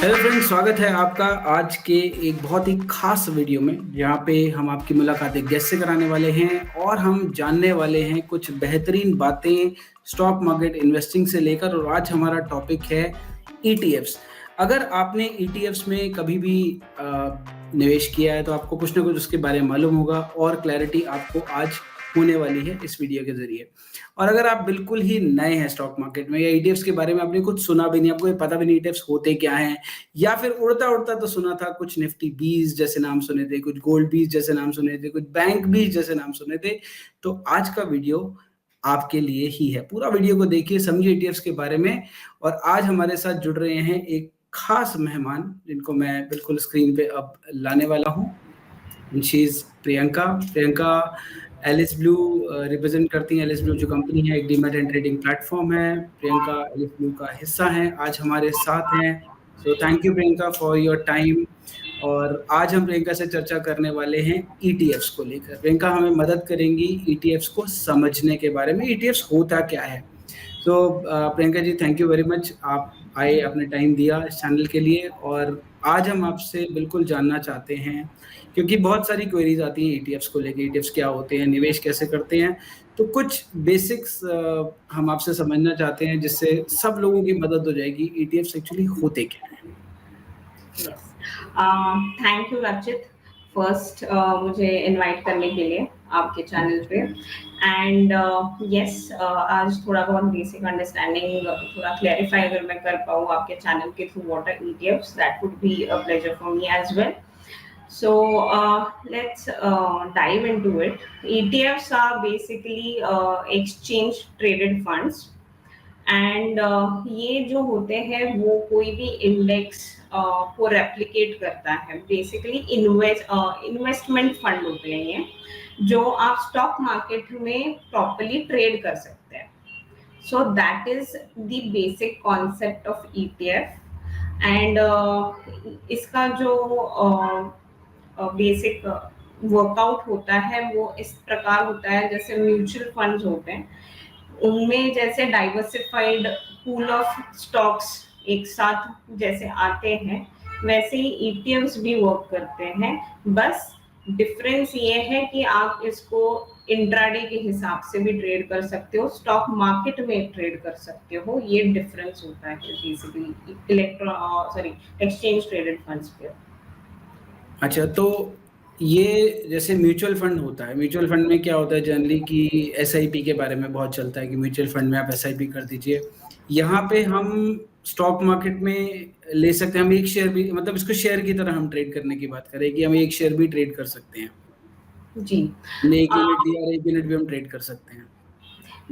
Hello friends, स्वागत है आपका आज के एक बहुत ही खास वीडियो में जहाँ पे हम आपकी मुलाकात एक गेस्ट से कराने वाले हैं और हम जानने वाले हैं कुछ बेहतरीन बातें स्टॉक मार्केट इन्वेस्टिंग से लेकर। और आज हमारा टॉपिक है ईटीएफ्स। अगर आपने ईटीएफ्स में कभी भी निवेश किया है तो आपको कुछ ना कुछ उसके बारे में मालूम होगा और क्लैरिटी आपको आज होने वाली है इस वीडियो के जरिए। और अगर आप बिल्कुल ही नए हैं स्टॉक मार्केट में या ईटीएफ्स के बारे में आपने कुछ सुना भी नहीं, आपको ये पता भी नहीं ईटीएफ्स होते क्या हैं, या फिर उड़ता उड़ता तो सुना था, कुछ निफ्टी 20 जैसे नाम सुने थे, कुछ गोल्ड 20 जैसे नाम सुने थे, कुछ बैंक 20 जैसे नाम सुने थे, तो आज का वीडियो आपके लिए ही है। पूरा वीडियो को देखिए, समझिए ईटीएफ्स के बारे में। और आज हमारे साथ जुड़ रहे हैं एक खास मेहमान जिनको मैं बिल्कुल स्क्रीन पे अब लाने वाला हूँ। She is Priyanka Alice Blue represent करती हैं। एलिस ब्लू जो कंपनी है, एक डीमैट एंड ट्रेडिंग प्लेटफॉर्म है। प्रियंका एलिस ब्लू का हिस्सा है, आज हमारे साथ हैं। So thank you Priyanka for your time. और आज हम प्रियंका से चर्चा करने वाले हैं ईटीएफ्स को लेकर। प्रियंका हमें मदद करेंगी ईटीएफ्स को समझने के बारे में, ईटीएफ्स होता क्या है। तो Priyanka ji, thank you very much, आप आए, अपने टाइम दिया इस चैनल के लिए। और आज हम आपसे बिल्कुल जानना चाहते हैं, क्योंकि बहुत सारी क्वेरीज आती हैं ईटीएफ्स को लेके, ईटीएफ्स क्या होते हैं, निवेश कैसे करते हैं। तो कुछ बेसिक्स हम आपसे समझना चाहते हैं जिससे सब लोगों की मदद हो जाएगी, ईटीएफ्स एक्चुअली होते क्या हैं। थैंक यू रचित, फर्स्ट मुझे इनवाइट करने के लिए आपके चैनल पे। एंड यस, आज थोड़ा बहुत बेसिक अंडरस्टैंडिंग थोड़ा क्लैरिफाई अगर मैं कर पाऊँ आपके चैनल के through what are ETFs, that would be a pleasure for me as well. So let's dive into it. ETFs are basically exchange traded funds. And ये जो होते हैं वो कोई भी इंडेक्स को रेप्लिकेट करता है. बेसिकली इन्वेस्टमेंट फंड होते हैं ये, जो आप स्टॉक मार्केट में प्रॉपर्ली ट्रेड कर सकते हैं. सो that is the basic concept of ETF. And इसका जो बेसिक वर्कआउट होता है वो इस प्रकार होता है, जैसे म्यूचुअल फंड्स होते हैं उनमें जैसे डाइवर्सिफाइड पूल ऑफ स्टॉक्स एक साथ जैसे आते हैं, वैसे ही ईटीएफ्स भी वर्क करते हैं. बस डिफरेंस ये है कि आप इसको इंट्राडे के हिसाब से भी ट्रेड कर सकते हो, स्टॉक मार्केट में ट्रेड कर सकते हो. ये डिफरेंस होता है बेसिकली एक्सचेंज ट्रेडेड फंड्स पे. अच्छा, तो ये जैसे म्यूचुअल फंड होता है, म्यूचुअल फंड में क्या होता है जनरली कि एसआईपी के बारे में बहुत चलता है कि म्यूचुअल फंड में आप एसआईपी कर दीजिए। यहाँ पे हम स्टॉक मार्केट में ले सकते हैं, हम एक शेयर भी, मतलब इसको शेयर की तरह हम ट्रेड करने की बात करें कि हम एक शेयर भी ट्रेड कर सकते हैं जी. हमने एक यूनिट दिया और एक यूनिट भी हम ट्रेड कर सकते हैं.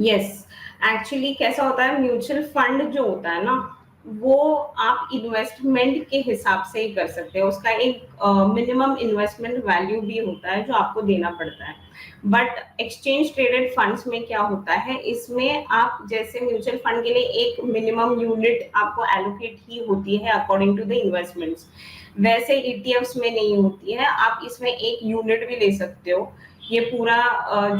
यस, एक्चुअली कैसा होता है, म्यूचुअल फंड जो होता है ना, वो आप इन्वेस्टमेंट के हिसाब से ही कर सकते हैं. उसका एक मिनिमम इन्वेस्टमेंट वैल्यू भी होता है जो आपको देना पड़ता है. बट एक्सचेंज ट्रेडेड फंड्स में क्या होता है, इसमें आप जैसे म्यूचुअल फंड के लिए एक मिनिमम यूनिट आपको एलोकेट ही होती है अकॉर्डिंग टू द इन्वेस्टमेंट्स, वैसे ईटीएफ्स में नहीं होती है. आप इसमें एक यूनिट भी ले सकते हो. ये पूरा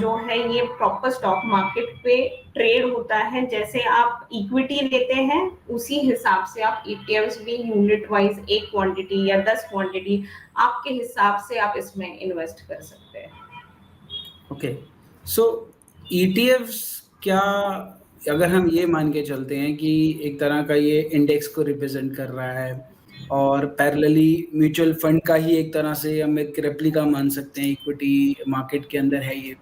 जो है ये प्रॉपर स्टॉक मार्केट पे ट्रेड होता है. जैसे आप इक्विटी लेते हैं उसी हिसाब से आप ईटीएफ्स भी यूनिट वाइज एक क्वांटिटी या 10 क्वांटिटी आपके हिसाब से आप इसमें इन्वेस्ट कर सकते हैं. ओके, सो ईटीएफ्स क्या, अगर हम ये मान के चलते हैं कि एक तरह का ये इंडेक्स को रिप्रेजेंट कर रहा है और पैरेलली म्यूचुअल फंड का ही एक तरह से हम एक रेप्लिका मान सकते हैं, इक्विटी मार्केट के अंदर है ये,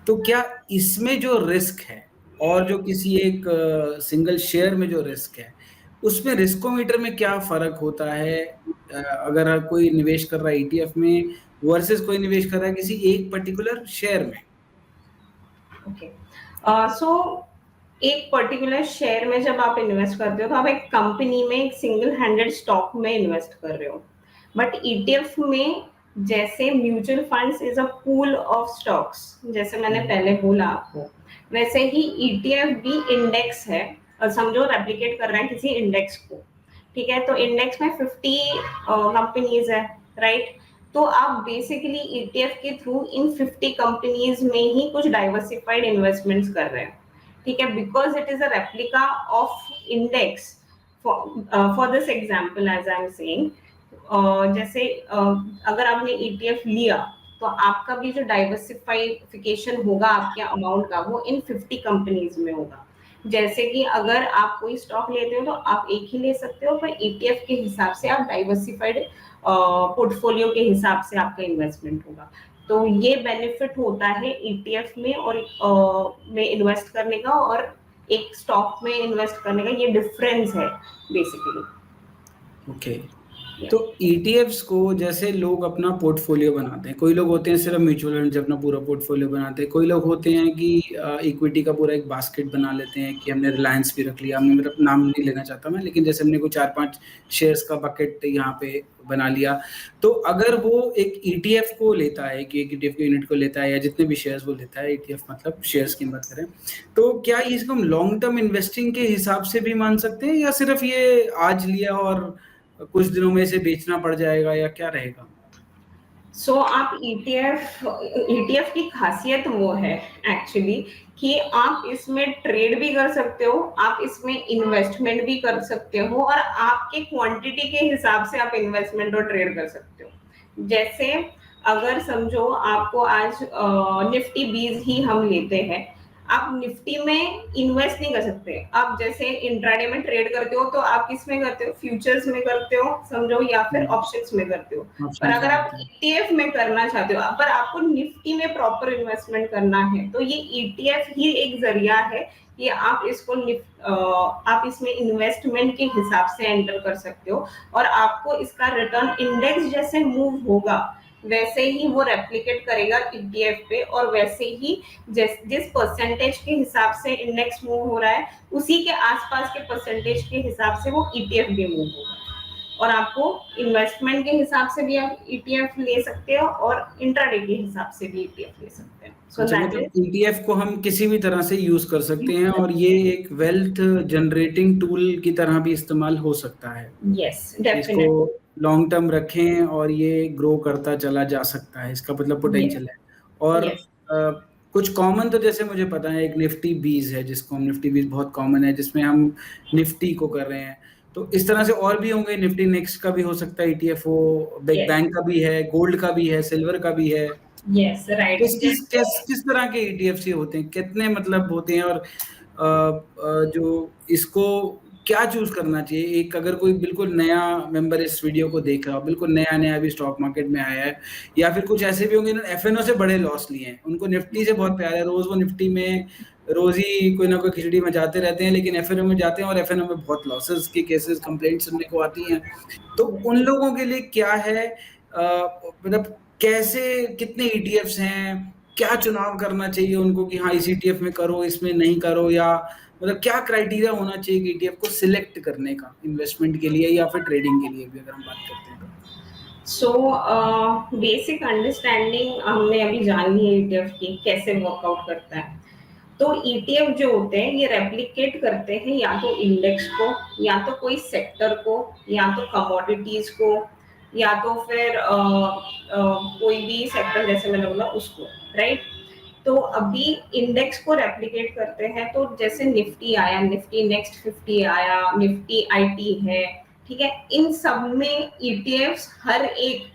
तो क्या इसमें जो रिस्क है और जो किसी एक सिंगल शेयर में जो रिस्क है, उसमें रिस्कोमीटर में क्या फर्क होता है अगर कोई निवेश कर रहा है ईटीएफ में वर्सेस कोई निवेश कर रहा है किसी एक पर्टिकुलर शेयर में? ओके, सो एक पर्टिकुलर शेयर में जब आप इन्वेस्ट करते हो तो आप एक कंपनी में एक सिंगल हैंडेड स्टॉक में इन्वेस्ट कर रहे हो. बट ईटीएफ में जैसे mutual funds is a pool of stocks, जैसे मैंने पहले बोला आपको, वैसे ही ईटीएफ भी इंडेक्स है. समझो रेप्लिकेट कर रहा है किसी इंडेक्स को, ठीक है. तो इंडेक्स में 50 कंपनीज है, राइट. तो आप बेसिकली ईटीएफ के थ्रू इन 50 कंपनीज में ही कुछ डाइवर्सिफाइड इन्वेस्टमेंट्स कर रहे हैं, ठीक है. Because it is a replica of index. For this example as I am saying, जैसे अगर आपने ईटीएफ लिया तो आपका भी जो डाइवर्सिफिकेशन होगा आपके अमाउंट का, वो इन 50 कंपनीज में होगा। जैसे कि अगर आप कोई स्टॉक लेते हो तो आप एक ही ले सकते हो, पर ईटीएफ के हिसाब से आप डाइवर्सिफाइड पोर्टफोलियो के हिसाब से आपका इन्वेस्टमेंट होगा। तो ये बेनिफिट होता है ईटीएफ में और में इन्वेस्ट करने का, और एक स्टॉक में इन्वेस्ट करने का, ये डिफरेंस है बेसिकली। ओके। तो ईटीएफ्स को जैसे लोग अपना पोर्टफोलियो बनाते हैं, कोई लोग होते हैं सिर्फ म्यूचुअल फंड से अपना पूरा पोर्टफोलियो बनाते हैं, कोई लोग होते हैं कि इक्विटी का पूरा एक बास्केट बना लेते हैं कि हमने रिलायंस भी रख लिया, हमने, मतलब नाम नहीं लेना चाहता मैं, लेकिन जैसे हमने कोई 4-5 शेयर्स का बकेट यहाँ पे बना लिया। तो अगर वो एक ईटीएफ को लेता है, कि एक ईटीएफ के यूनिट को लेता है, या जितने भी शेयर्स वो लेता है, ईटीएफ मतलब शेयर्स की बात करें, तो क्या इसको हम लॉन्ग टर्म इन्वेस्टिंग के हिसाब से भी मान सकते हैं, या सिर्फ ये आज लिया और कुछ दिनों में इसे बेचना पड़ जाएगा, या क्या रहेगा? सो आप ईटीएफ की खासियत वो है एक्चुअली कि आप इसमें ट्रेड भी कर सकते हो, आप इसमें इन्वेस्टमेंट भी कर सकते हो, और आपके क्वांटिटी के हिसाब से आप इन्वेस्टमेंट और ट्रेड कर सकते हो। जैसे अगर समझो आपको आज निफ्टी 20 ही हम लेते हैं, आप निफ्टी में इन्वेस्ट नहीं कर सकते। आप जैसे इंट्राडे में ट्रेड करते हो तो आप किस में करते हो, फ्यूचर्स में करते हो समझो, या फिर ऑप्शंस में करते हो। पर अगर आप ईटीएफ में करना चाहते हो, पर आपको निफ्टी में प्रॉपर इन्वेस्टमेंट करना है, तो ये ईटीएफ ही एक जरिया है कि आप इसको आप इसमें इन्वेस्टमेंट के हिसाब से एंटर कर सकते हो, और आपको इसका रिटर्न इंडेक्स जैसे मूव होगा वैसे ही वो रेप्लिकेट करेगा ईटीएफ पे, और वैसे ही जिस परसेंटेज के हिसाब से इंडेक्स मूव हो रहा है, उसी के आसपास के परसेंटेज के हिसाब से वो ईटीएफ भी मूव होगा। और आपको इन्वेस्टमेंट के हिसाब से भी आप ईटीएफ ले सकते हो, और इंट्राडे के हिसाब से भी ईटीएफ ले सकते हैं। मतलब ईटीएफ को हम किसी भी तरह से यूज कर सकते हैं, और ये एक वेल्थ जनरेटिंग टूल की तरह भी इस्तेमाल हो सकता है। Yes, definitely. इसको लॉन्ग टर्म रखें और ये ग्रो करता चला जा सकता है, इसका मतलब पोटेंशियल है। और कुछ कॉमन तो जैसे मुझे पता है, एक निफ्टी 20 है जिसको हम निफ्टी 20 बहुत कॉमन है, जिसमें हम निफ्टी को कर रहे हैं। तो इस तरह से और भी होंगे, निफ्टी नेक्स्ट का भी हो सकता है ईटीएफ, हो बिग बैंक का भी है, गोल्ड का भी है, सिल्वर का भी है। Yes, right. किस तरह के ईटीएफ होते हैं, कितने मतलब होते हैं, और जो इसको क्या चूज करना चाहिए? एक अगर कोई बिल्कुल नया मेंबर इस वीडियो को देख रहा हो, बिल्कुल नया अभी स्टॉक मार्केट में आया है, या फिर कुछ ऐसे भी होंगे जिन्होंने एफएनओ से बड़े लॉस लिए हैं, उनको निफ्टी से बहुत प्यार है, रोज वो निफ्टी में रोज ही कोई ना कोई खिचड़ी मचाते रहते हैं, लेकिन एफएनओ में जाते हैं और एफएनओ में बहुत लॉसेस की केसेस, कंप्लेंट सुनने को आती हैं। तो उन लोगों के लिए क्या है, मतलब कैसे, कितने ईटीएफ्स हैं, क्या चुनाव करना चाहिए उनको कि हाँ इस ईटीएफ में करो, इसमें नहीं करो, या मतलब क्या क्राइटेरिया होना चाहिए कि ईटीएफ को सिलेक्ट करने का, इन्वेस्टमेंट के लिए या फिर ट्रेडिंग के लिए भी अगर हम बात करते हैं तो? सो बेसिक अंडरस्टैंडिंग हमने अभी जान ली है ईटीएफ की कैसे वर्कआउट करता है। तो ईटीएफ जो होते हैं ये रेप्लिकेट करते हैं या तो इंडेक्स को, या तो कोई सेक्टर को, या तो कमोडिटीज को, या तो फिर कोई भी सेक्टर जैसे मैंने बोला उसको, राइट। तो अभी इंडेक्स को रेप्लिकेट करते हैं, तो जैसे निफ्टी आया, निफ्टी नेक्स्ट 50 आया, निफ्टी आईटी है, ठीक है। इन सब में ईटीएफ्स हर एक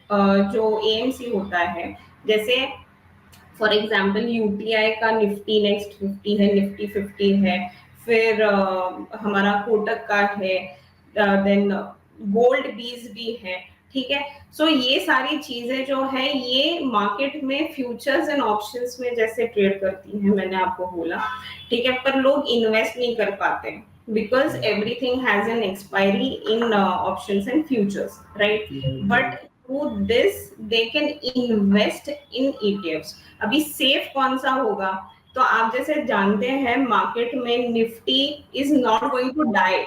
जो एएमसी होता है, जैसे फॉर एग्जांपल यूटीआई का निफ्टी नेक्स्ट 50 है, निफ्टी 50 है, फिर हमारा कोटक का है, देन गोल्ड बीज भी है, ठीक है। सो ये सारी चीजें जो है ये मार्केट में फ्यूचर्स एंड ऑप्शंस में जैसे ट्रेड करती हैं, मैंने आपको बोला, ठीक है। पर लोग इन्वेस्ट नहीं कर पाते हैं because everything has an expiry in options and futures, right? But through this they can invest in ETFs. अभी सेफ कौन सा होगा? तो आप जैसे जानते हैं मार्केट में Nifty is not going to die,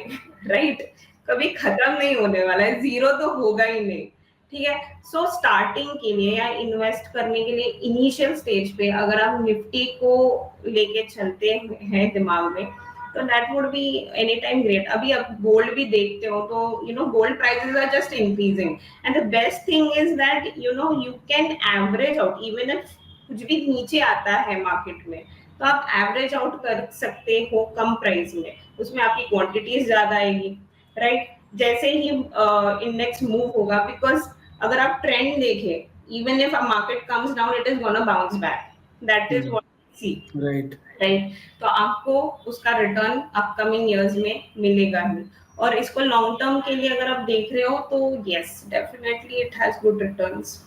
right? कभी खत्म नहीं होने वाला है, जीरो तो होगा ही नहीं, ठीक है। सो स्टार्टिंग के लिए या इन्वेस्ट करने के लिए इनिशियल स्टेज पे अगर आप निफ्टी को लेके चलते हैं दिमाग में, तो that would be any time great. अभी आप गोल्ड भी देखते हो तो you know gold prices are just increasing, and the best thing is that you know you can average out, even if कुछ भी नीचे आता है मार्केट में तो आप एवरेज आउट कर सकते हो कम प्राइस में, उसमें आपकी क्वांटिटीज ज्यादा आएगी, राइट। जैसे ही इंडेक्स मूव होगा, बिकॉज अगर आप ट्रेंड देखें, even if market comes down it is gonna bounce back, that is what see, right. Right. तो आपको उसका रिटर्न अपकमिंग ईयर्स में मिलेगा ही। और इसको लॉन्ग टर्म के लिए अगर आप देख रहे हो तो yes definitely it has good returns.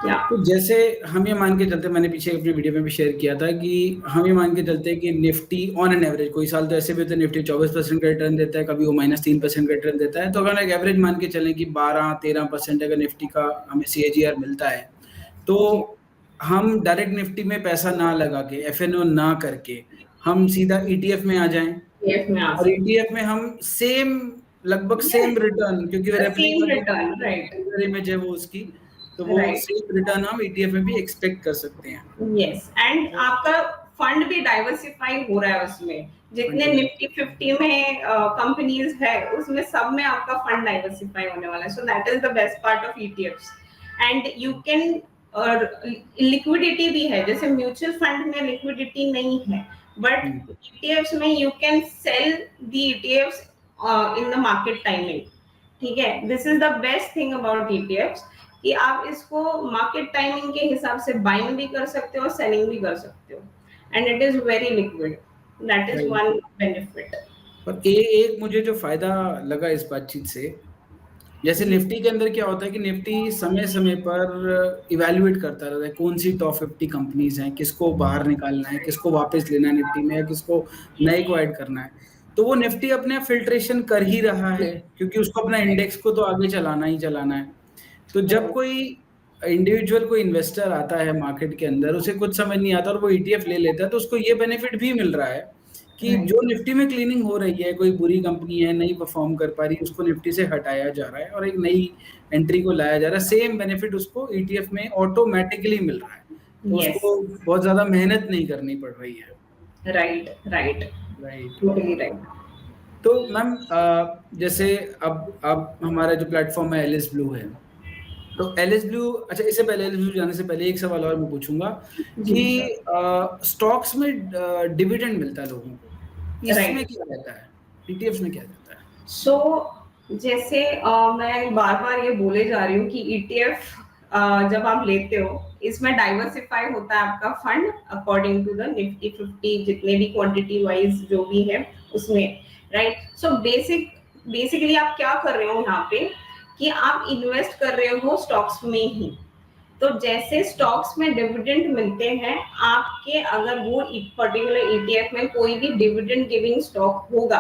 या तो जैसे हम ये मान के चलते, मैंने पीछे अपनी वीडियो में भी शेयर किया था कि हम ये मान के चलते हैं कि निफ्टी ऑन एन एवरेज, कोई साल तो ऐसे भी होते हैं निफ्टी 24% का रिटर्न देता है, कभी वो -3% का रिटर्न देता है, तो अगर एक एवरेज मान के चलें कि 12-13% अगर निफ्टी का हमें CAGR मिलता है, तो जी, हम डायरेक्ट निफ्टी में पैसा ना लगा के, FNO ना करके, हम सीधा ETF में आ जाएं, पीएफ में आ और सकते ETF में हम सेम, लगभग सेम रिटर्न, क्योंकि वो हैं, सेम रेप्लिका जो रिटर्न, राइट, इमेज है वो उसकी, तो वो राइट। सेम रिटर्न हम ETF में भी एक्सपेक्ट कर सकते हैं। यस, एंड आपका फंड भी डाइवर्सिफाई हो रहा है उसमें। फंड जितने भी निफ्टी 50 में कंपनीज है उसमें सब में आपका फंड डाइवर्सिफाई होने वाला है, सो that is the best part of ETFs. And you can, और लिक्विडिटी भी है, जैसे म्यूचुअल फंड में लिक्विडिटी नहीं है, बट हम्म, ईटीएफ्स में you can sell the ETFs in the market timing. ठीक है, this is the best thing about ETFs, कि आप इसको मार्केट टाइमिंग के हिसाब से बाइंग भी कर सकते हो, सेलिंग भी कर सकते हो, and it is very liquid, that is right. One benefit. और एक मुझे जो फायदा लगा इस बातचीत से, जैसे जी, निफ्टी के अंदर क्या होता है कि निफ्टी समय समय पर इवैल्यूएट करता रहता है कौन सी टॉप 50 कंपनीज हैं, किसको बाहर निकालना है, किसको वापस लेना है निफ्टी में, या किसको नए को ऐड करना है। तो वो निफ्टी अपने फिल्ट्रेशन कर ही रहा है, क्योंकि उसको अपना इंडेक्स को तो आगे चलाना ही चलाना है। तो जब कोई इंडिविजुअल, कोई इन्वेस्टर आता है मार्केट के अंदर, उसे कुछ समझ नहीं आता और वो ETF ले लेता है, तो उसको ये बेनिफिट भी मिल रहा है कि राइट, जो निफ्टी में क्लीनिंग हो रही है, कोई बुरी कंपनी है नहीं परफॉर्म कर पा रही, उसको निफ्टी से हटाया जा रहा है और एक नई एंट्री को लाया जा रहा है, सेम बेनिफिट उसको ETF में ऑटोमेटिकली मिल रहा है। तो यस, उसको बहुत ज्यादा मेहनत नहीं करनी पड़ रही है। Right, right, right. Totally right. तो मैम, जैसे अब हमारा जो प्लेटफॉर्म है एलिस ब्लू है, तो एलिस ब्लू, अच्छा इससे पहले एलिस ब्लू जाने से पहले एक सवाल और मैं पूछूंगा जी कि सर, स्टॉक्स में डिविडेंड मिलता है लोगों को, इसमें राइट। क्या रहता है, ETFs में क्या रहता है? सो जैसे मैं बार बार ये बोले जा रही हूँ कि ईटीएफ जब आप लेते हो, इसमें डाइवर्सिफाई होता है आपका fund according to the Nifty 50, जितने भी क्वांटिटी वाइज जो भी है उसमें, राइट। सो बेसिकली आप क्या कर रहे हो यहाँ पे, कि आप इन्वेस्ट कर रहे हो स्टॉक्स में ही। तो जैसे स्टॉक्स में डिविडेंड मिलते हैं आपके, अगर वो पर्टिकुलर ईटीएफ में कोई भी डिविडेंड गिविंग स्टॉक होगा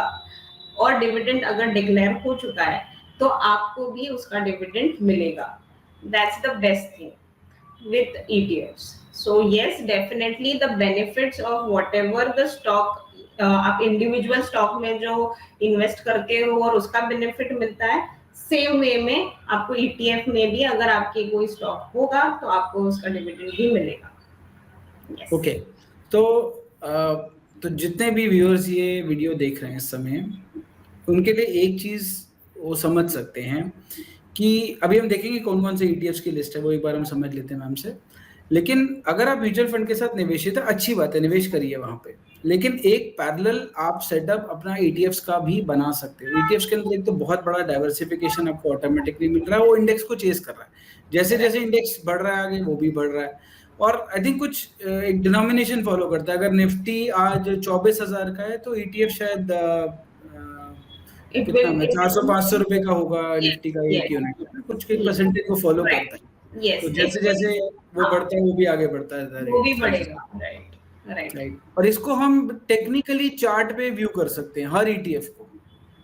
और डिविडेंड अगर डिक्लेयर हो चुका है, तो आपको भी उसका डिविडेंड मिलेगा। That's the best thing with ETFs। So yes definitely the benefits of what ever the stock, आप इंडिविजुअल स्टॉक में जो इन्वेस्ट करते हो और उसका बेनिफिट मिलता है, सेम वे में आपको ETF में भी अगर आपके कोई स्टॉक होगा तो आपको उसका डिविडेंड भी मिलेगा। Yes, okay. तो तो जितने भी व्यूअर्स ये वीडियो देख रहे हैं इस समय, उनके लिए एक चीज वो समझ सकते हैं कि अभी हम देखेंगे कौन कौन से ETFs की लिस्ट है, वो एक बार हम समझ लेते हैं मैम से। लेकिन अगर आप म्यूचुअल फंड के साथ निवेशित है, अच्छी बात है, निवेश करिए वहां पे, लेकिन एक पैरेलल आप सेटअप अपना ETFs का भी बना सकते हो। ETFs के अंदर एक तो बहुत बड़ा डाइवर्सिफिकेशन आपको ऑटोमेटिकली मिल रहा है, वो इंडेक्स को चेस कर रहा है, जैसे जैसे इंडेक्स बढ़ रहा है आगे वो भी बढ़ रहा है। और आई थिंक कुछ एक डिनोमिनेशन फॉलो करता है, अगर निफ्टी आज 24,000 का है तो ETF शायद इट कितना विल, में, 400-500 रुपए का होगा निफ्टी का एक यूनिट, है ना, कुछ एक परसेंटेज को फॉलो करता राइट, है। तो यस इट जैसे जैसे वो विल, बढ़ता है वो भी आगे बढ़ता है वो भी रेट। बढ़ेगा, राइट, राइट। राइट। और इसको हम टेक्निकली चार्ट पे व्यू कर सकते हैं हर ETF को।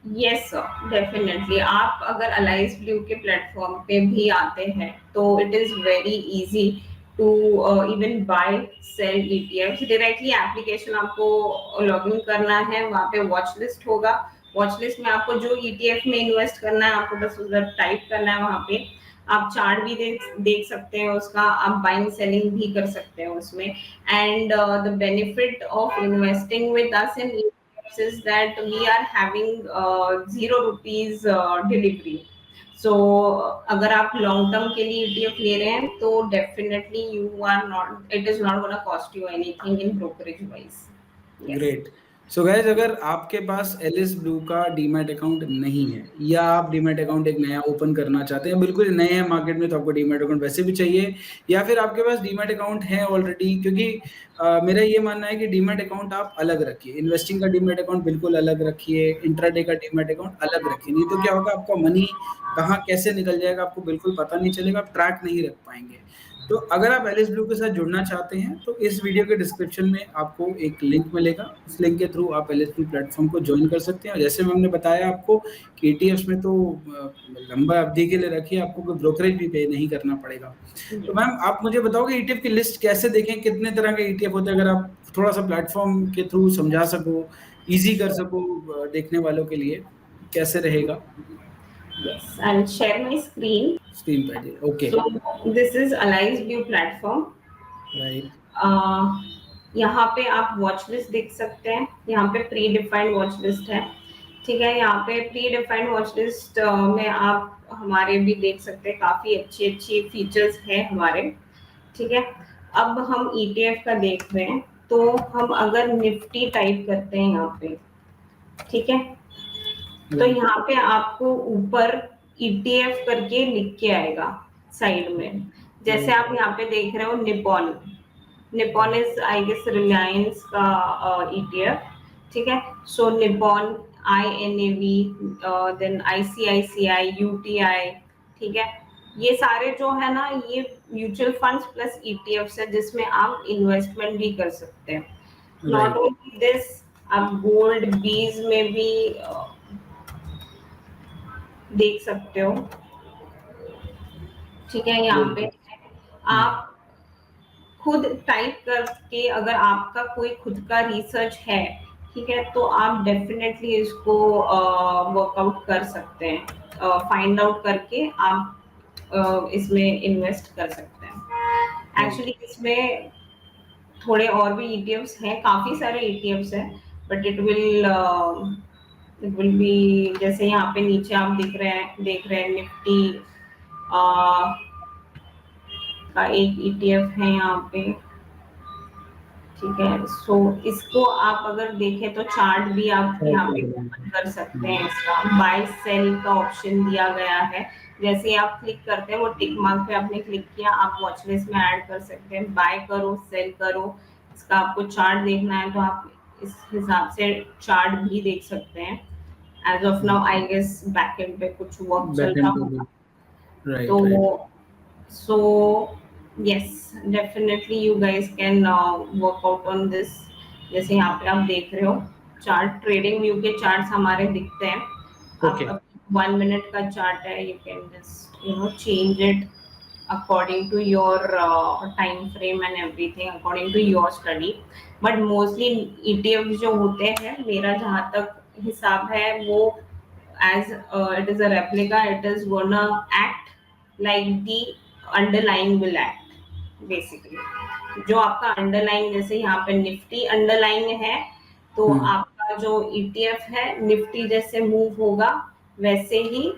यस सर डेफिनेटली, आप अगर अलाइज ब्लू के प्लेटफॉर्म पे भी आते हैं तो it is very easy to even buy sell ETF directly. Application आपको लॉग इन करना है, वहाँ पे वॉच लिस्ट होगा, वॉच लिस्ट में आपको जो ईटीएफ में इन्वेस्ट करना है आपको बस उधर टाइप करना है। वहाँ पे आप चार्ट भी देख सकते हैं उसका, आप बाइंग सेलिंग भी कर सकते हैं उसमें। And the benefit of investing with us in is that we are having 0 rupees delivery. So अगर आप लॉन्ग टर्म के लिए ETF ले रहे हैं तो definitely you are not, it is not gonna cost you anything in brokerage wise. Yes, great. So guys, अगर आपके पास एलिस ब्लू का डीमैट अकाउंट नहीं है या आप डीमैट अकाउंट एक नया ओपन करना चाहते हैं, बिल्कुल नए हैं मार्केट में, तो आपको डीमैट अकाउंट वैसे भी चाहिए, या फिर आपके पास डीमैट अकाउंट है ऑलरेडी, क्योंकि मेरा ये मानना है कि डीमैट अकाउंट आप अलग रखिए, इन्वेस्टिंग का डीमैट अकाउंट बिल्कुल अलग रखिए, इंट्राडे का डीमैट अकाउंट अलग रखिए, नहीं तो क्या होगा, आपका मनी कहाँ कैसे निकल जाएगा आपको बिल्कुल पता नहीं चलेगा, आप ट्रैक नहीं रख पाएंगे। तो अगर आप एलिस ब्लू के साथ जुड़ना चाहते हैं तो इस वीडियो के डिस्क्रिप्शन में आपको एक लिंक मिलेगा, उस लिंक के थ्रू आप एलिस ब्लू प्लेटफॉर्म को ज्वाइन कर सकते हैं। और जैसे हमने बताया आपको कि ईटीएफ्स में तो लंबा अवधि के लिए रखिए, आपको कोई ब्रोकरेज भी पे नहीं करना पड़ेगा। तो मैम आप मुझे बताओगे ईटीएफ की लिस्ट कैसे देखें, कितने तरह के ईटीएफ होते हैं, अगर आप थोड़ा सा प्लेटफॉर्म के थ्रू समझा सको, ईजी कर सको देखने वालों के लिए, कैसे रहेगा? Yes, I'll share my screen. Screen पे आइए। Okay. So this is Alliance View platform. Right. यहाँ पे आप वॉच लिस्ट देख सकते हैं, यहाँ पे प्री डिफाइंड वॉच लिस्ट है। ठीक है, यहाँ पे प्री डिफाइंड वॉच लिस्ट में आप हमारे भी देख सकते हैं, काफी अच्छी अच्छी फीचर्स है हमारे। ठीक है, अब हम ईटीएफ का देख रहे हैं, तो हम अगर निफ्टी टाइप करते हैं यहाँ पे, ठीक है, तो यहाँ पे आपको ऊपर ईटीएफ करके लिख के आएगा साइड में। जैसे आप यहाँ पे देख रहे हो Nippon, Nippon is I guess Reliance का ईटीएफ। ठीक है, so Nippon, INAV, then ICICI, UTI। ठीक है, ये सारे जो है ना, ये म्यूचुअल फंड्स प्लस ईटीएफ है जिसमें आप इन्वेस्टमेंट भी कर सकते हैं। नॉट ओनली दिस, आप गोल्ड बीज में भी देख सकते हो। ठीक है, यहाँ पे आप खुद टाइप करके, अगर आपका कोई खुद का रिसर्च है, ठीक है, तो आप डेफिनेटली इसको वर्कआउट कर सकते हैं, फाइंड आउट करके आप इसमें इन्वेस्ट कर सकते हैं। एक्चुअली इसमें थोड़े और भी ईटीएफ्स हैं, काफी सारे ईटीएफ्स हैं, बट इट विल बी, जैसे यहाँ पे नीचे आप देख रहे हैं निफ्टी का एक ईटीएफ है यहाँ पे। ठीक है, सो इसको आप अगर देखें तो चार्ट भी आप यहाँ पे ओपन कर सकते हैं, इसका बाय सेल का ऑप्शन दिया गया है। जैसे आप क्लिक करते हैं, वो टिक मार्क पे आपने क्लिक किया, आप वॉच लिस्ट में ऐड कर सकते हैं, बाय करो सेल करो। इसका आपको चार्ट देखना है तो आप इस हिसाब से चार्ट भी देख सकते हैं। As of now I guess backend पे कुछ वर्क चल रहा होगा, तो so yes, definitely you guys can work out on this। जैसे यहाँ पे आप देख रहे हो चार्ट, ट्रेडिंग व्यू के चार्ट्स हमारे दिखते हैं। Okay. आप 1 मिनट का चार्ट है, you can just change it according to your time frame and everything, according to your study। but mostly ETF जो होते हैं, मेरा जहाँ तक हिसाब है, वो as it is a replica, it is gonna act like the underlying will act basically। जो आपका अंडरलाइन, जैसे यहाँ पे निफ्टी अंडरलाइन है, तो आपका जो ETF है निफ्टी जैसे मूव होगा, वैसे ही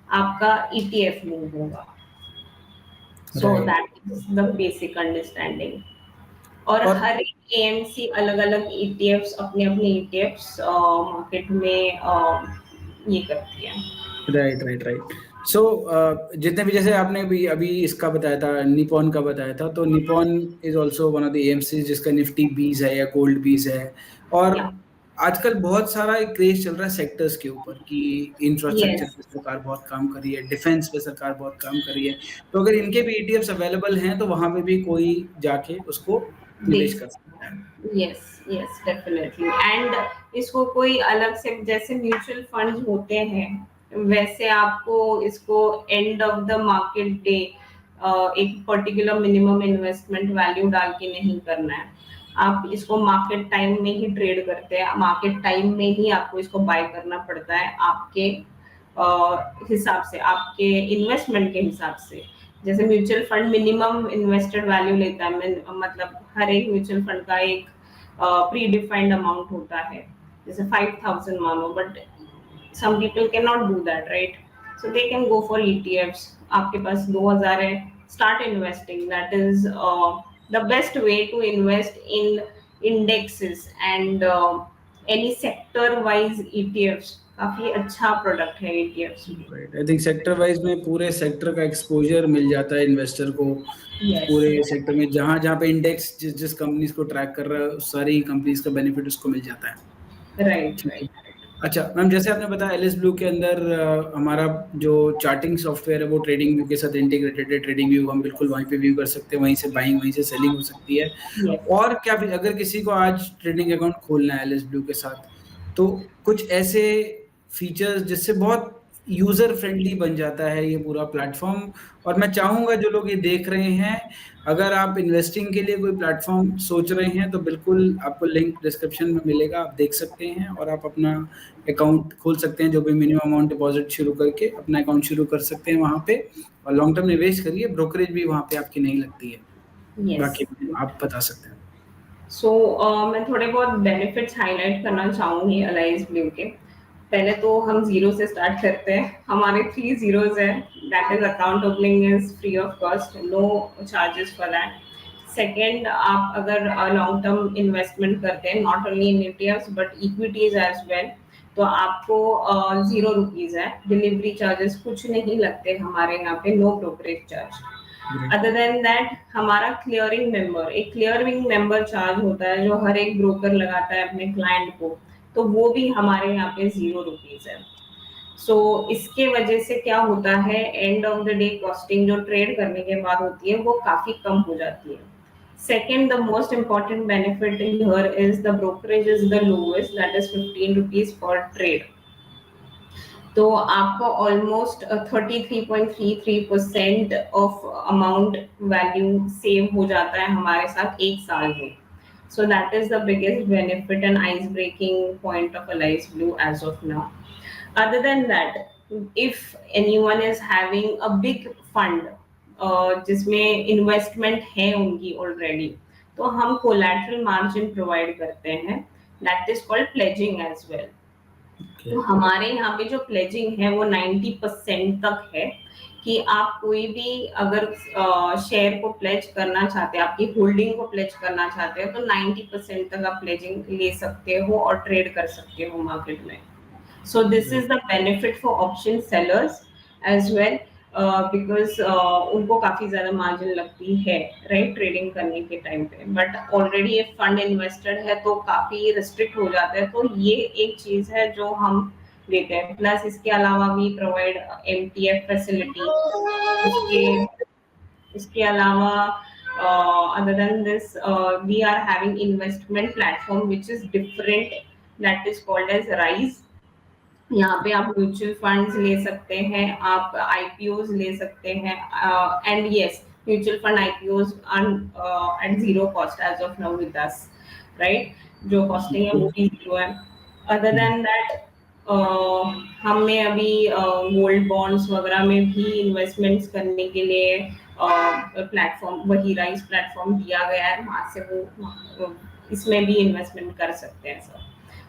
आपका ETF मूव होगा। सो that is the basic understanding. और हर एक एएमसी अलग अलग ईटीएफ्स, अपने अपने ईटीएफ्स मार्केट में ये करती है। राइट। सो जितने भी, जैसे आपने भी अभी इसका बताया था, निपॉन का बताया था, तो Nippon is also one of the AMC जिसका निफ्टी बीज है या गोल्ड बीज है। और आजकल बहुत सारा एक क्रेज चल रहा है सेक्टर्स के ऊपर कि इंफ्रास्ट्रक्चर पे सरकार बहुत काम कर रही है, डिफेंस पे सरकार बहुत काम कर रही है, तो अगर इनके भी ईटीएफ्स अवेलेबल हैं तो वहां पे भी कोई जाके उसको निवेश कर सकता है। Yes definitely. एंड इसको कोई अलग से, जैसे म्यूचुअल फंड्स होते हैं, वैसे आपको इसको end of the market day एक पर्टिकुलर मिनिमम इन्वेस्टमेंट वैल्यू डाल के नहीं करना है। आप इसको मार्केट टाइम में ही ट्रेड करते हैं, मार्केट टाइम में ही आपको इसको बाय करना पड़ता है, आपके हिसाब से, आपके इन्वेस्टमेंट के हिसाब से। जैसे mutual fund minimum invested value लेता है, मतलब हर एक म्यूचुअल फंड का एक प्री डिफाइंड अमाउंट होता है, जैसे 5000 मानो, but some people cannot do that, right? So they can go for ETFs। आपके पास 2000 है, start investing। that is the best way to invest in indexes and any sector wise ETFs काफी अच्छा product है ETFs भी। Right, I think sector wise में पूरे sector का exposure मिल जाता है इन्वेस्टर को, यस। पूरे सेक्टर में जहां जहां पे इंडेक्स जिस जिस कंपनीज को ट्रैक कर रहा है उस सारी कंपनीज का बेनिफिट उसको मिल जाता है। राइट ठीक है। Right right. अच्छा मैम, जैसे आपने बताया एलिस ब्लू के अंदर हमारा जो चार्टिंग सॉफ्टवेयर है वो ट्रेडिंग व्यू के साथ इंटीग्रेटेड है। ट्रेडिंग व्यू हम बिल्कुल वहीं पे व्यू कर सकते हैं, वहीं से बाइंग वहीं से सेलिंग हो सकती है। यस। और क्या अगर किसी को आज ट्रेडिंग अकाउंट खोलना है एलिस ब्लू के साथ, तो कुछ ऐसे फीचर्स जिससे बहुत यूजर फ्रेंडली बन जाता है ये पूरा प्लेटफॉर्म। और मैं चाहूंगा जो लोग ये देख रहे हैं, अगर आप इन्वेस्टिंग के लिए कोई प्लेटफॉर्म सोच रहे हैं तो बिल्कुल आपको लिंक डिस्क्रिप्शन में मिलेगा, आप देख सकते हैं और आप अपना अकाउंट खोल सकते हैं। जो भी मिनिमम अमाउंट डिपॉजिट शुरू करके अपना अकाउंट शुरू कर सकते हैं वहाँ पे, और लॉन्ग टर्म निवेश करिए। ब्रोकरेज भी वहाँ पे आपकी नहीं लगती है। यस। बाकी आप बता सकते हैं। सो मैं थोड़े बहुत बेनिफिट्स हाईलाइट करना चाहूंगी अलाइज ब्लू के। पहले तो हम जीरो से स्टार्ट करते हैं। हमारे 3 जीरोज है। That is account opening is free of cost, no charges for that. Second, आप अगर लॉन्ग टर्म इन्वेस्टमेंट करते हैं not only in ETFs but equities as well, तो आपको 0 रुपीज है। डिलीवरी चार्जेस कुछ नहीं लगते हमारे यहाँ पे, no brokerage charge. Other than that, हमारा क्लियरिंग मेंबर, एक क्लियरिंग मेंबर चार्ज होता है जो हर एक ब्रोकर लगाता है अपने क्लाइंट को, तो वो भी हमारे यहाँ पे 0 रुपीज है। सो इसके वजह से क्या होता है, end of the day costing जो ट्रेड करने के बाद होती है वो काफी कम हो जाती है। Second, the most important benefit here is the brokerage is the lowest, that is 15 rupees per trade. तो आपको almost 33.33% of amount value save हो जाता है हमारे साथ एक साल में। So that is the biggest benefit and ice breaking point of Alice Blue as of now. Other than that, if anyone is having a big fund जिसमें investment है उनकी ऑलरेडी, तो हम कोलैटरल मार्जिन प्रोवाइड करते हैं, that is called pledging as well. तो हमारे यहाँ पे जो प्लेजिंग है वो 90% तक है, कि आप कोई भी अगर शेयर को प्लेज करना चाहते हैं, आपकी होल्डिंग को प्लेज करना चाहते हैं, तो 90% तक आप प्लेजिंग ले सकते हो और ट्रेड कर सकते हो मार्केट में। So this is the benefit for option sellers as well, because उनको काफी ज्यादा मार्जिन लगती है राइट ट्रेडिंग करने के टाइम पे, बट ऑलरेडी ये फंड इन्वेस्टेड है तो काफी रिस्ट्रिक्ट हो जाता है। तो ये एक चीज है जो हम देते हैं। प्लस इसके अलावा भी प्रोवाइड एमटीएफ फैसिलिटी। इसके इसके अलावा other than this, we are having investment platform which is different, that is called as Rise। यहाँ पे आप म्यूचुअल फंड्स ले सकते हैं, आप आईपीओज ले सकते हैं, and yes mutual fund IPOs at 0 cost as of now with us, right. जो कॉस्टिंग है वो भी 0 है। अदर देन दैट, हमने अभी गोल्ड बॉन्ड्स वगैरह में भी इन्वेस्टमेंट्स करने के लिए प्लेटफॉर्म, वही राइज प्लेटफॉर्म दिया गया है, वहाँ से वो इसमें भी इन्वेस्टमेंट कर सकते हैं sir.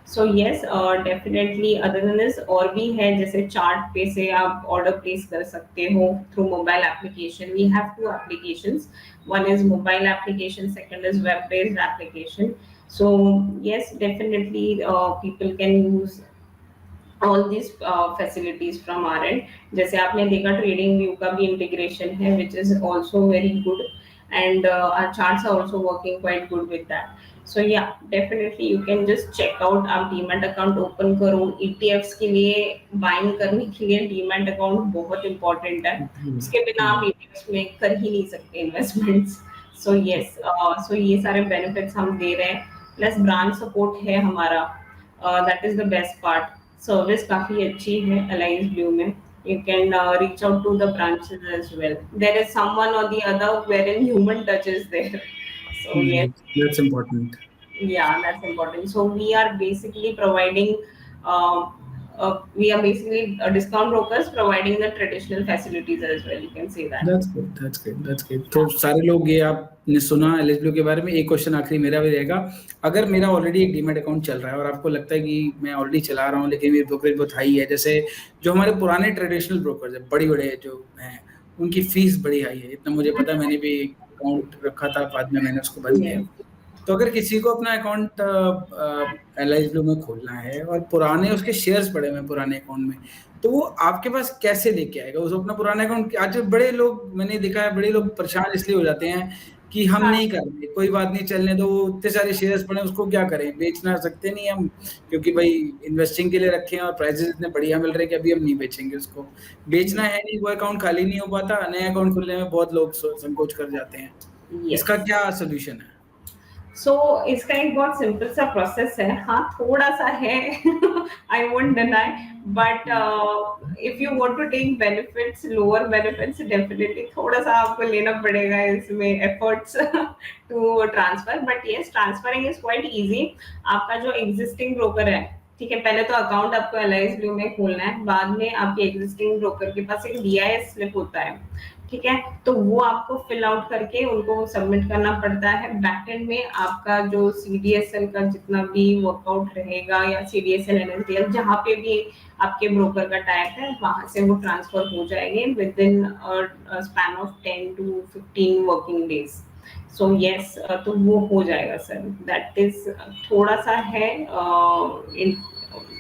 So yes definitely. Other than this और भी है, जैसे चार्ट पे से आप ऑर्डर प्लेस कर सकते हो through mobile application. We have 2 applications, one is mobile application, second is web based application. So yes definitely people can use all these facilities from our end। जैसे आपने देखा ट्रेडिंग व्यू का भी integration है which is also very good, and our charts are also working quite good with that। So yeah, definitely you can just check out। आप demat account open करो। ETFs के लिए बाइंग करने के लिए डीमैट अकाउंट बहुत important है, उसके बिना आप ETFs में कर ही नहीं सकते इन्वेस्टमेंट्स। सो यस, सो ये सारे बेनिफिट्स हम दे रहे हैं, प्लस ब्रांच सपोर्ट है हमारा, that is the best part. Service काफी अच्छी है अलाइज ब्लू में। You can reach out to the branches as well। There is someone or the other wherein human touch is there। So yes, that's important। yeah, that's important। So we are basically providing discount brokers providing the traditional facilities as well, you can say that। That's good, that's good, that's good। तो सारे लोग ये आपने सुना Alice blue के बारे में। एक क्वेश्चन आखिरी मेरा भी रहेगा, अगर मेरा ऑलरेडी एक डीमैट अकाउंट चल रहा है और आपको लगता है कि मैं ऑलरेडी चला रहा हूँ लेकिन मेरी ब्रोकरेज बहुत हाई है, जैसे जो हमारे पुराने ट्रेडिशनल ब्रोकर्स है बड़ी बड़े जो हैं उनकी फीस बड़ी हाई है, इतना मुझे पता है, मैंने भी अकाउंट रखा था, बाद में मैंने उसको बंद किया। तो अगर किसी को अपना अकाउंट एलाइज ब्लू में खोलना है और पुराने उसके शेयर्स पड़े हुए हैं पुराने अकाउंट में, तो वो आपके पास कैसे लेके आएगा उस अपना पुराना अकाउंट? आज बड़े लोग मैंने देखा है, बड़े लोग परेशान इसलिए हो जाते हैं कि हम हाँ, नहीं कर रहे, कोई बात नहीं चलने दो, वो इतने सारे शेयर्स पड़े हैं, उसको क्या करें, बेचना सकते नहीं हम, क्योंकि भाई इन्वेस्टिंग के लिए रखे हैं और प्राइसेस इतने बढ़िया मिल रहे हैं कि अभी हम नहीं बेचेंगे उसको। बेचना है नहीं, वो अकाउंट खाली नहीं हो पाता, नया अकाउंट खुलने में बहुत लोग संकोच कर जाते हैं। इसका यस। क्या सोल्यूशन है? सो इसका एक बहुत सिंपल सा प्रोसेस है। हाँ, थोड़ा सा है। I won't deny, but if you want to take benefits, lower benefits, definitely थोड़ा सा आपको लेना पड़ेगा इसमें efforts to transfer, but yes, transferring is quite easy. आपका जो एग्जिस्टिंग ब्रोकर है, ठीक है, पहले तो अकाउंट आपको एलआईएस ब्लू में खोलना है, बाद में आपके एग्जिस्टिंग ब्रोकर के पास एक डीआईएस स्लिप होता है, ठीक है, तो वो आपको फिल आउट करके उनको सबमिट करना पड़ता है। बैकएंड में आपका जो सीडीएसएल का जितना भी वर्कआउट रहेगा, या सीडीएसएल एनएसडीएल जहाँ पे भी आपके ब्रोकर का टाइप है, वहां से वो ट्रांसफर हो जाएंगे with in span of 10 to 15 working days. So yes, तो वो हो जाएगा सर। दैट इज थोड़ा सा है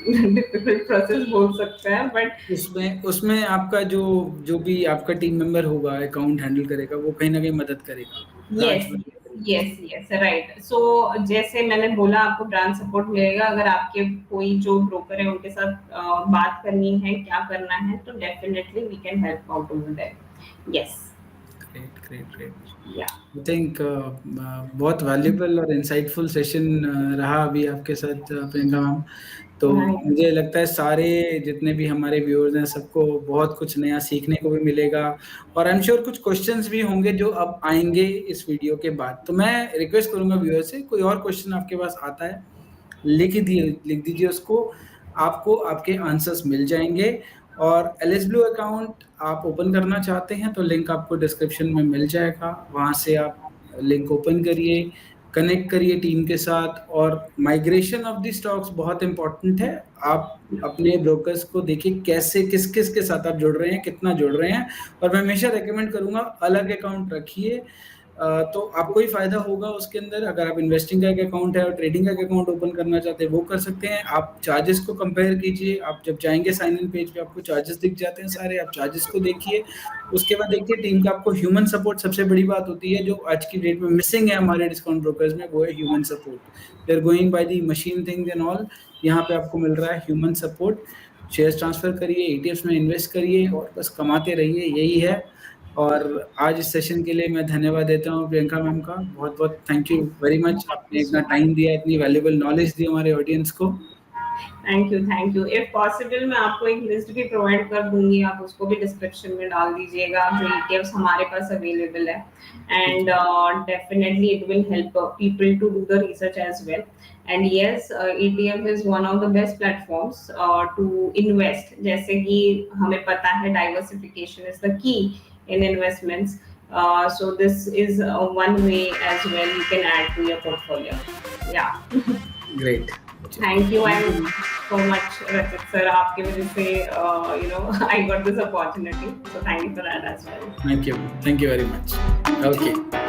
डिफिकल्ट प्रोसेस बोल सकते हैं, बट उसमें उसमें आपका जो जो भी आपका टीम मेंबर होगा अकाउंट हैंडल करेगा, वो कहीं ना कहीं मदद करेगा, ब्रांच यस, मैनेजर तरीके यस, से। Yes, right. सो जैसे मैंने बोला, आपको ब्रांच सपोर्ट मिलेगा। अगर आपके कोई जो ब्रोकर है उनके साथ बात करनी है, क्या करना है, तो definitely we can help out over that. Yes. Great great great. Yeah. I think बहुत वैल्यूबल और इंसाइटफुल सेशन रहा अभी आपके साथ प्रियंका मैम। तो मुझे लगता है सारे जितने भी हमारे व्यूअर्स हैं सबको बहुत कुछ नया सीखने को भी मिलेगा, और आई एम श्योर कुछ क्वेश्चंस भी होंगे जो अब आएंगे इस वीडियो के बाद। तो मैं रिक्वेस्ट करूंगा व्यूअर से, कोई और क्वेश्चन आपके पास आता है लिख दीजिए उसको, आपको आपके आंसर्स मिल जाएंगे। और एलएस ब्लू अकाउंट आप ओपन करना चाहते हैं तो लिंक आपको डिस्क्रिप्शन में मिल जाएगा, वहां से आप लिंक ओपन करिए, कनेक्ट करिए टीम के साथ। और माइग्रेशन ऑफ द स्टॉक्स बहुत इंपॉर्टेंट है, आप अपने ब्रोकर्स को देखिए कैसे किस किस के साथ आप जुड़ रहे हैं, कितना जुड़ रहे हैं। और मैं हमेशा रेकमेंड करूंगा अलग अकाउंट रखिए, तो आपको ही फायदा होगा उसके अंदर। अगर आप इन्वेस्टिंग का एक अकाउंट है और ट्रेडिंग का एक अकाउंट ओपन करना चाहते हैं वो कर सकते हैं। आप चार्जेस को कंपेयर कीजिए, आप जब जाएंगे साइन इन पेज पे आपको चार्जेस दिख जाते हैं सारे, आप चार्जेस को देखिए। उसके बाद देखिए टीम का आपको ह्यूमन सपोर्ट सबसे बड़ी बात होती है जो आज की डेट में मिसिंग है हमारे डिस्काउंट ब्रोकर्स में, वो है human support. They are going by the machine things and all, यहाँ पे आपको मिल रहा है ह्यूमन सपोर्ट। शेयर्स ट्रांसफर करिए, ईटीएफ्स में इन्वेस्ट करिए और बस कमाते रहिए, यही है। और आज इस सेशन के लिए मैं धन्यवाद देता हूँ प्रियंका मैम का, बहुत बहुत थैंक यू वेरी मच, आपने इतना टाइम दिया, इतनी वैल्यूबल नॉलेज दी हमारे ऑडियंस को। Thank you, thank you. If possible मैं आपको एक लिस्ट भी प्रोवाइड कर दूंगी, आप उसको भी डिस्क्रिप्शन में डाल दीजिएगा, जो ईटीएफ्स हमारे पास अवेलेबल है। And definitely it will help people to do the research as well. And yes, ETF is one of the best platforms to invest. जैसे कि हमें पता है diversification is the key in investments, so this is one way as well you can add to your portfolio. Yeah. Great, Thank you. I'm so much, Rachit sir. आपके वजह से I got this opportunity. So thank you for that as well. Thank you very much. Okay.